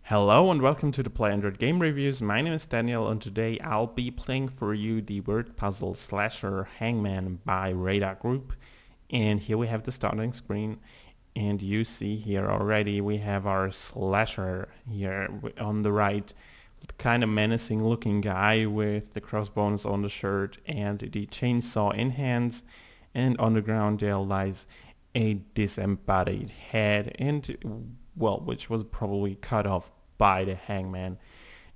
Hello and welcome to the Play Android Game Reviews. My name is Daniel and today I'll be playing for you the word puzzle Slasher Hangman by Radar Group. And here we have the starting screen, and you see here already we have our slasher here on the right, kind of menacing looking guy with the crossbones on the shirt and the chainsaw in hands, and on the ground there lies a disembodied head, and well, which was probably cut off by the hangman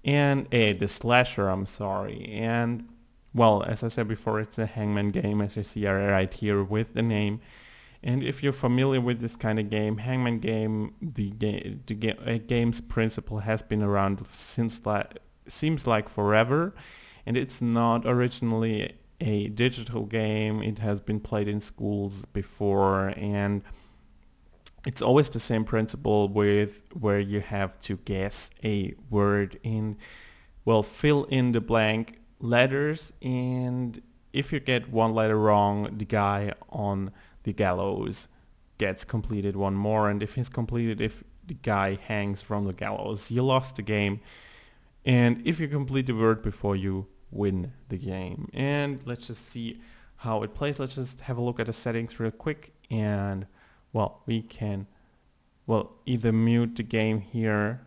and the slasher, I'm sorry. And well, as I said before, it's a hangman game, as you see right here with the name. And if you're familiar with this kind of game, hangman game, the game's principle has been around since seems like forever, and it's not originally a digital game. It has been played in schools before, and it's always the same principle with where you have to guess a word in, well, fill in the blank letters, and if you get one letter wrong, the guy on the gallows gets completed one more, and if the guy hangs from the gallows, you lost the game. And if you complete the word before, you win the game. And let's just see how it plays. Let's just have a look at the settings real quick, and well, we can either mute the game here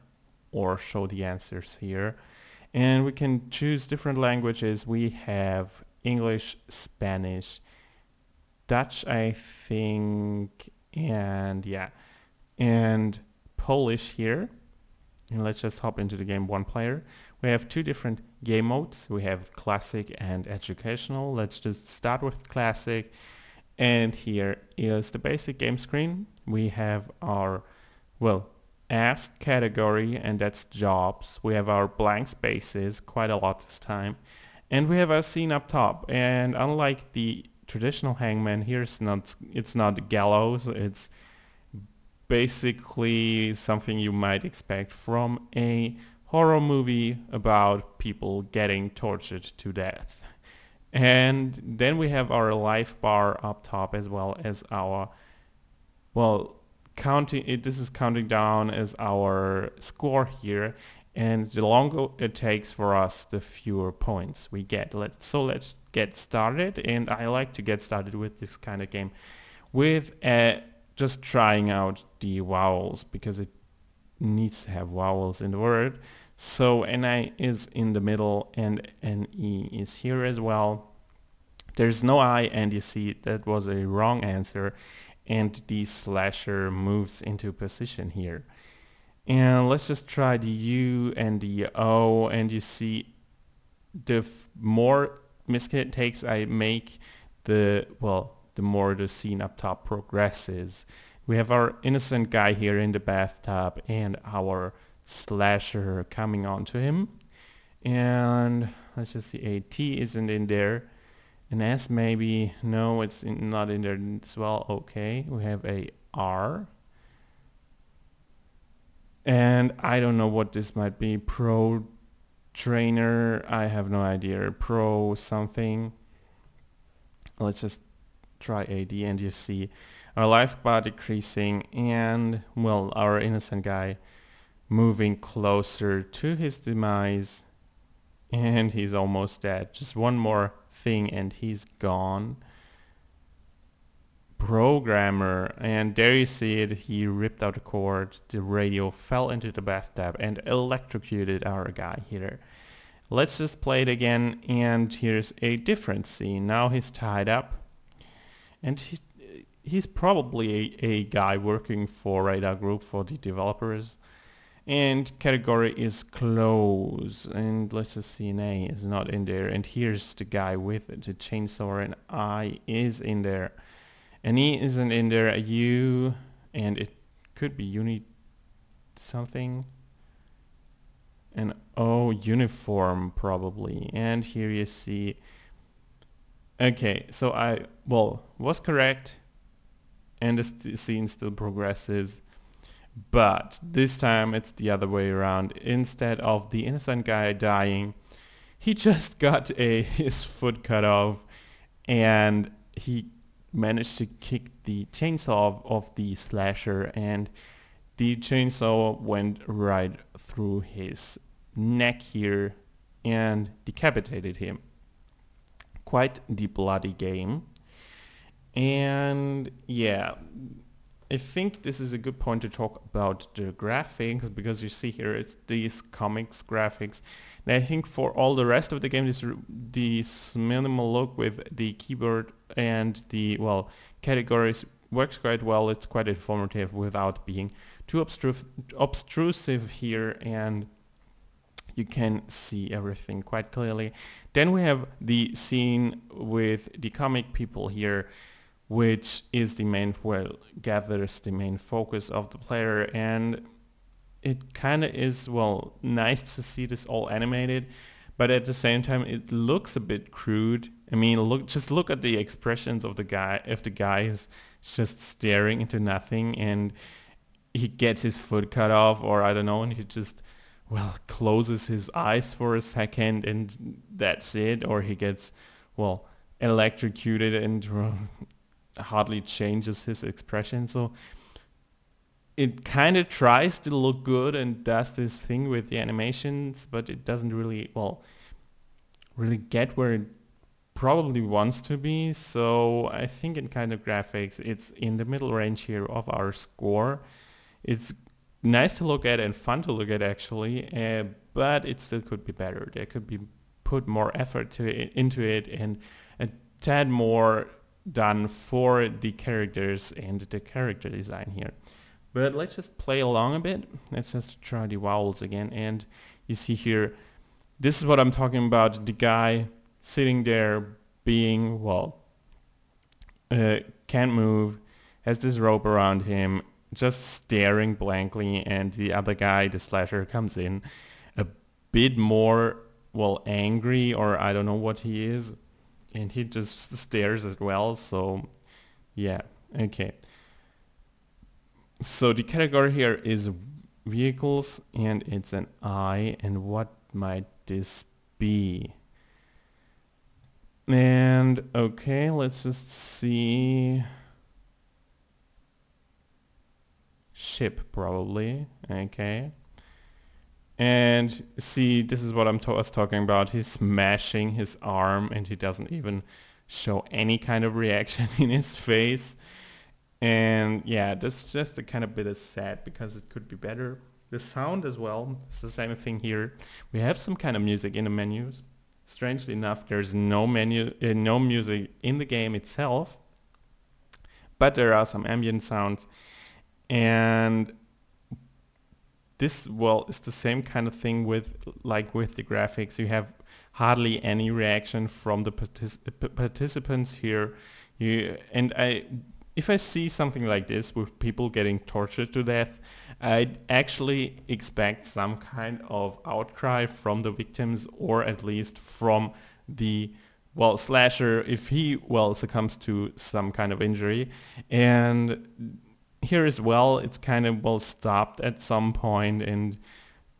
or show the answers here. And we can choose different languages. We have English, Spanish, Dutch, I think, and Polish here. And let's just hop into the game one player. We have two different game modes. We have classic and educational. Let's just start with classic. And here is the basic game screen. We have our, asked category, and that's jobs. We have our blank spaces, quite a lot this time. And we have our scene up top. And unlike the traditional hangman, here it's not gallows. It's basically something you might expect from a horror movie about people getting tortured to death. And then we have our life bar up top, as well as our, this is counting down as our score here, and the longer it takes for us, the fewer points we get. So let's get started, and I like to get started with this kind of game with just trying out the vowels, because it needs to have vowels in the word. So NI is in the middle and NE is here as well. There's no I, and you see that was a wrong answer, and the slasher moves into position here. And let's just try the U and the O, and you see the more mistakes I make, the more the scene up top progresses. We have our innocent guy here in the bathtub and our slasher coming onto him. And let's just see, a T isn't in there. An S maybe, no, it's not in there as well. Okay, we have a R. And I don't know what this might be. Pro trainer, I have no idea. Pro something. Let's just try AD, and you see our life bar decreasing, and our innocent guy moving closer to his demise, and he's almost dead. Just one more thing and he's gone. Programmer, and there you see it, he ripped out the cord, the radio fell into the bathtub and electrocuted our guy here. Let's just play it again, and here's a different scene. Now he's tied up, and he's probably a guy working for Radar Group, for the developers. And category is close, and let's just see, an A is not in there, and here's the guy with the chainsaw, and I is in there, and E isn't in there, a U, and it could be uni something, and O, uniform probably. And here you see, okay, so I was correct, and the scene still progresses. But this time it's the other way around. Instead of the innocent guy dying, he just got his foot cut off, and he managed to kick the chainsaw of the slasher, and The chainsaw went right through his neck here and decapitated him. Quite the bloody game. And yeah, I think this is a good point to talk about the graphics, because you see here it's these comics graphics. And I think for all the rest of the game, this minimal look with the keyboard and the, well, categories works quite well. It's quite informative without being too obtrusive here, and you can see everything quite clearly. Then we have the scene with the comic people here, which is the main, well, gathers the main focus of the player, and it kind of is, well, nice to see this all animated, but at the same time it looks a bit crude. I mean, just look at the expressions of the guy. If the guy is just staring into nothing and he gets his foot cut off, or I don't know, and he just, well, closes his eyes for a second and that's it, or he gets, well, electrocuted and hardly changes his expression. So it kind of tries to look good and does this thing with the animations, but it doesn't really, well, really get where it probably wants to be. So I think in kind of graphics, it's in the middle range here of our score. It's nice to look at and fun to look at actually, but it still could be better. There could be put more effort into it, and a tad more done for the characters and the character design here. But let's just play along a bit. Let's just try the vowels again, and you see here, this is what I'm talking about. The guy sitting there being, well, can't move, has this rope around him, just staring blankly, and the other guy, the slasher, comes in a bit more, well, angry, or I don't know what he is, and he just stares as well. So yeah, okay. So the category here is vehicles, and it's an I, and what might this be? And okay, let's just see. Ship, probably. Okay. And see, this is what I was talking about. He's smashing his arm and he doesn't even show any kind of reaction in his face. And yeah, that's just a kind of bit of sad, because it could be better. The sound as well, it's the same thing here. We have some kind of music in the menus. Strangely enough, there's no music in the game itself, but there are some ambient sounds. And this, well, is the same kind of thing with, like with the graphics. You have hardly any reaction from the participants here. If I see something like this with people getting tortured to death, I'd actually expect some kind of outcry from the victims, or at least from the, well, slasher, if he, well, succumbs to some kind of injury. And here as well, it's kind of, well, stopped at some point, and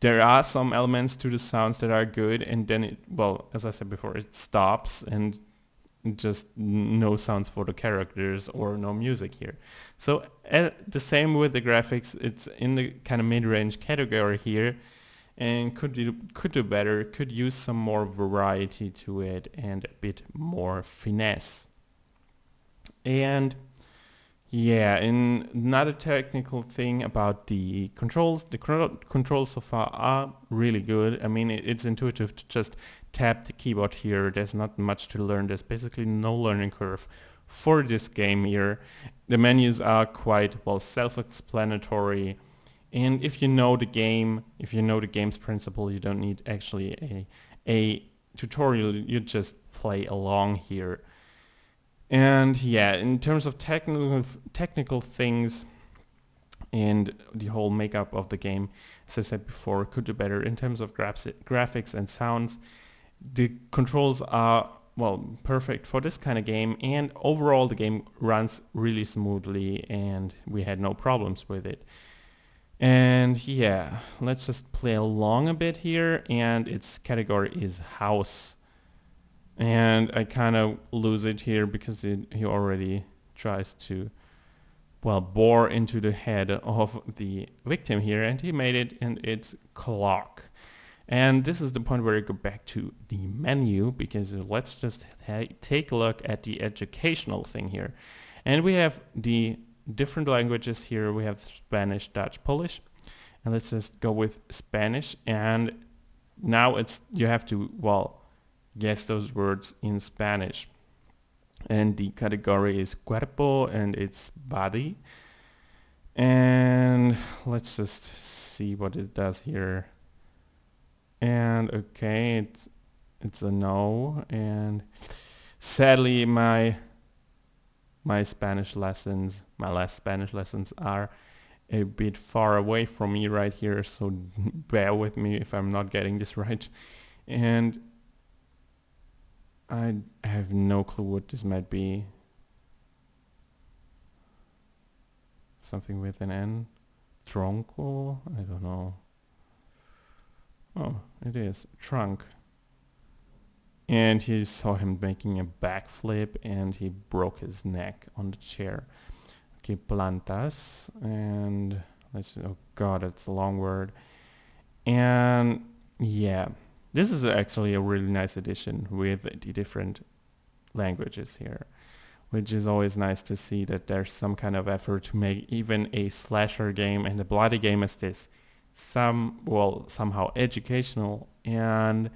there are some elements to the sounds that are good, and then it, well, as I said before, it stops, and just no sounds for the characters or no music here. So the same with the graphics, it's in the kind of mid-range category here, and could do better, could use some more variety to it and a bit more finesse. And yeah, and another technical thing about the controls. The controls so far are really good. I mean, it's intuitive to just tap the keyboard here. There's not much to learn. There's basically no learning curve for this game here. The menus are quite, well, self-explanatory. And if you know the game, if you know the game's principle, you don't need actually a tutorial. You just play along here. And yeah, in terms of technical things and the whole makeup of the game, as I said before, could do better in terms of graphics and sounds. The controls are, well, perfect for this kind of game, and overall the game runs really smoothly and we had no problems with it. And yeah, let's just play along a bit here, and its category is house. And I kind of lose it here because he already tries to well, bore into the head of the victim here, and he made it, and it's clock. And this is the point where I go back to the menu, because let's just take a look at the educational thing here. And we have the different languages here. We have Spanish, Dutch, Polish, and let's just go with Spanish. And now you have to, well, guess those words in Spanish. And the category is cuerpo, and it's body. And let's just see what it does here. And okay, it's a no. And sadly, my last Spanish lessons are a bit far away from me right here, so bear with me if I'm not getting this right. And I have no clue what this might be. Something with an N? Tronco? I don't know. Oh, it is. Trunk. And he saw him making a backflip, and he broke his neck on the chair. Okay, plantas. And let's, oh god, it's a long word. And yeah, this is actually a really nice addition with the different languages here, which is always nice to see that there's some kind of effort to make even a slasher game and a bloody game as this somehow educational. And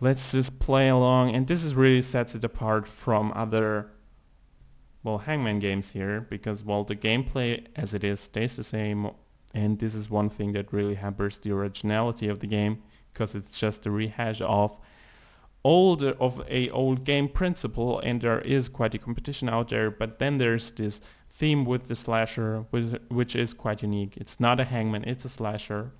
let's just play along, and this is really sets it apart from other, well, Hangman games here, because, well, the gameplay as it is stays the same, and this is one thing that really hampers the originality of the game, because it's just a rehash of a old game principle, and there is quite a competition out there. But then there's this theme with the slasher, which is quite unique. It's not a Hangman, it's a slasher,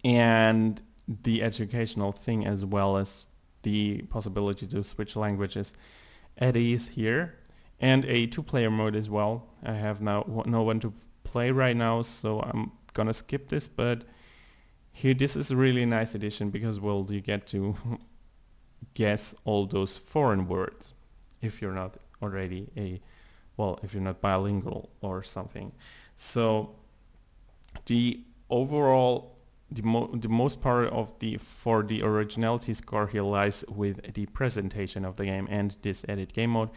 and the educational thing, as well as the possibility to switch languages at ease here, and a two-player mode as well. I have now no one to play right now, so I'm gonna skip this, but here this is a really nice addition, because, well, you get to guess all those foreign words if you're not already if you're not bilingual or something. So the overall, the most part of for the originality score here lies with the presentation of the game and this edit game mode.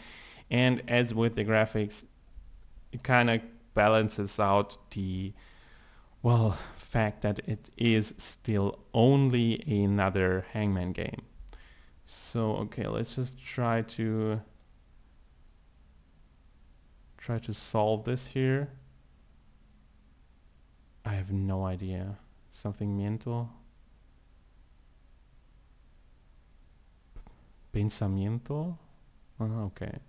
And as with the graphics, it kind of balances out the, well, fact that it is still only another Hangman game. So okay, let's just try to solve this here. I have no idea. Something miento. Pensamiento? Okay.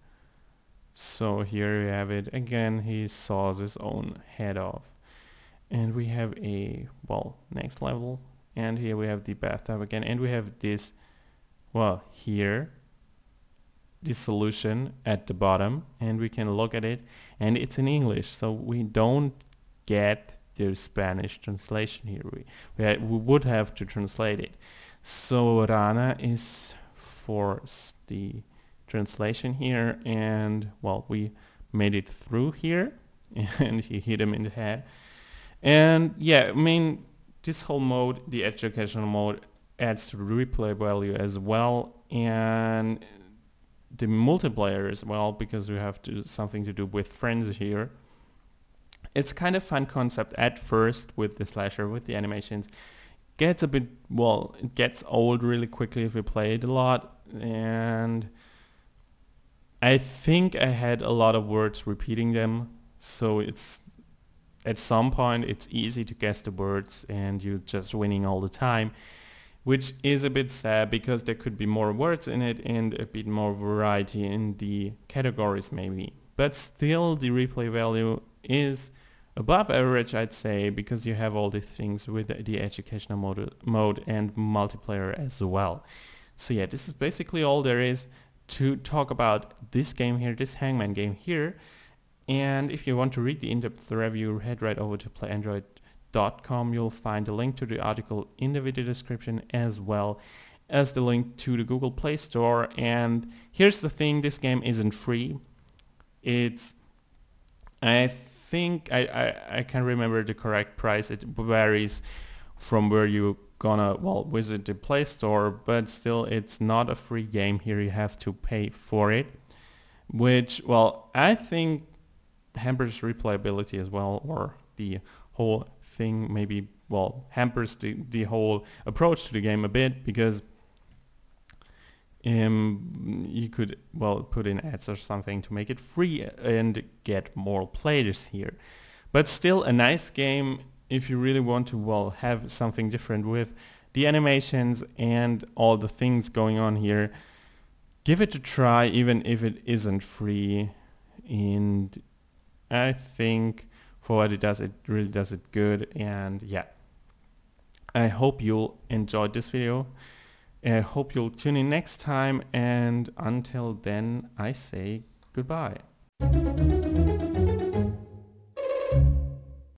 So here you have it. Again, he saws his own head off. And we have a, well, next level. And here we have the bathtub again. And we have this, well, here, the solution at the bottom. And we can look at it. And it's in English. So we don't get the Spanish translation here. We would have to translate it. So Rana is for the translation here, and, well, we made it through here, and he hit him in the head. And yeah, I mean, this whole mode, the educational mode, adds to the replay value as well, and the multiplayer as well, because we have something to do with friends here. It's kind of fun concept at first with the slasher, with the animations. Gets a bit, well, it gets old really quickly if you play it a lot, and I think I had a lot of words repeating them, so it's at some point it's easy to guess the words and you're just winning all the time, which is a bit sad because there could be more words in it and a bit more variety in the categories maybe. But still the replay value is above average, I'd say, because you have all these things with the educational mode and multiplayer as well. So yeah, this is basically all there is to talk about this game here, this Hangman game here. And if you want to read the in-depth review, head right over to playandroid.com. You'll find a link to the article in the video description, as well as the link to the Google Play Store. And here's the thing, this game isn't free. It's I think I can remember the correct price. It varies from where you gonna, well, visit the Play Store, but still it's not a free game here. You have to pay for it, which, well, I think hampers replayability as well, or the whole thing maybe, well, hampers the whole approach to the game a bit, because you could, well, put in ads or something to make it free and get more players here. But still a nice game if you really want to, well, have something different with the animations and all the things going on here. Give it a try even if it isn't free, and I think for what it does, it really does it good. And yeah, I hope you'll enjoy this video. I hope you'll tune in next time, and until then I say goodbye.